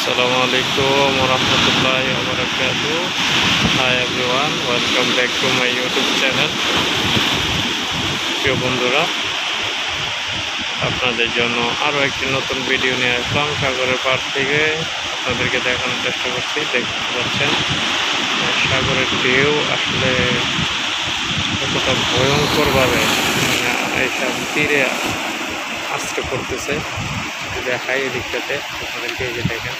আসসালামু আলাইকুম ওরহমতুল্লাহি ওয়া বারাকাতুহু। Hi everyone, welcome back to my YouTube channel. প্রিয় বন্ধুরা, আপনাদের জন্য আরও একটি নতুন ভিডিও নিয়ে আসলাম সাগরের পাড় থেকে। আপনাদেরকে দেখানোর চেষ্টা করছি। দেখতে পাচ্ছেন সাগরের ঢেউ আসলে কতটা ভয়ঙ্করভাবে এইসব তীরে আশ্রয় করতেছে। দেখাই এদিকটাতে আপনাদেরকে, এই যে দেখেন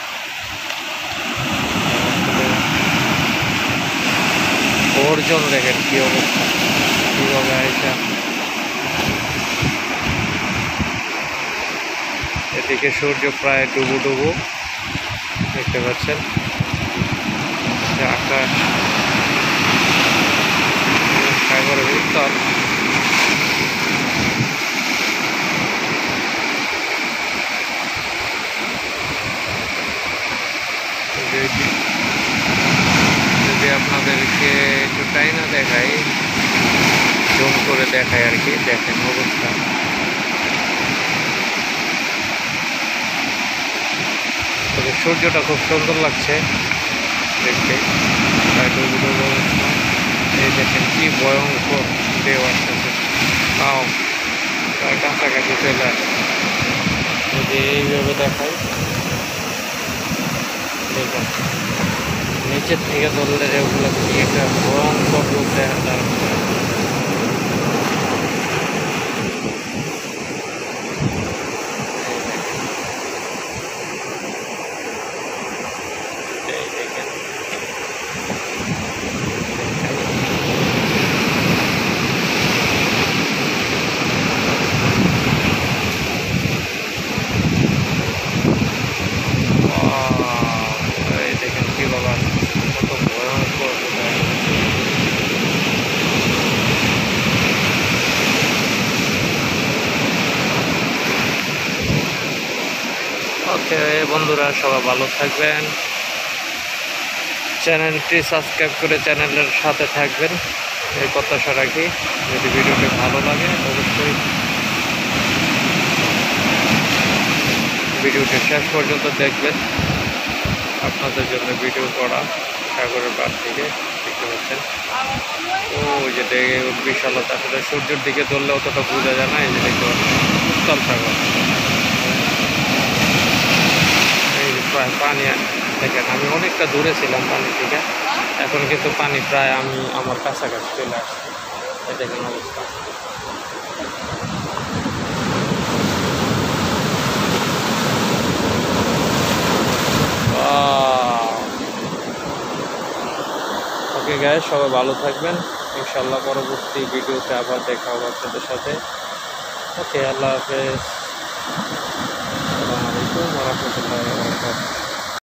বর্জন, দেখেন কি অবস্থা, কীভাবে আইসা এদিকে সূর্য প্রায় ডুবু ডুবু দেখতে পাচ্ছেন। আকাশ সাগরের উত্তাল। যদি আপনাদেরকে একটু টাইনা দেখাই, জুম করে দেখাই আর কি, দেখেন অবস্থা। তবে সূর্যটা খুব সুন্দর লাগছে দেখতে। এই দেখেন কি ভয়ঙ্কর ঢেউ আসতেছে, তাও প্রায় কাছাকাছি চলে আসে। যদি এইভাবে দেখাই, দেখুন নিচের থেকে ধরলে ওগুলো কি একটা ভয়ঙ্কর রূপ দেখা যায়। দেখেন কি বাবা, কত ভয়ঙ্কর। ওকে বন্ধুরা, সবাই ভালো থাকবেন। চ্যানেলটি সাবস্ক্রাইব করে চ্যানেলের সাথে থাকবেন, এই প্রত্যাশা রাখি। যদি ভিডিওটি ভালো লাগে অবশ্যই ভিডিওটি শেষ পর্যন্ত দেখবেন। আপনাদের জন্য ভিডিও করা সাগরের পাড় থেকে দেখতে পাচ্ছেন। ওই যে দেখে বিশালতা, আসলে সূর্যের দিকে ধরলে অতটা বোঝা যায় না। এই যে দেখতে পাচ্ছেন উত্তাল সাগর, এই প্রায় পানি দেখেন। আমি অনেকটা দূরে ছিলাম পানি থেকে, এখন কিন্তু পানি প্রায় আমি আমার কাছাকাছি চলে আসছি। এই দেখেন অবস্থা। ওকে গাইস, সবাই ভালো থাকবেন। ইনশাল্লাহ পরবর্তী ভিডিওতে আবার দেখা হবে আপনাদের সাথে। ওকে, আল্লাহ হাফেজ। আসসালামু আলাইকুম ওয়া রাহমাতুল্লাহি ওয়া বারাকাতুহু।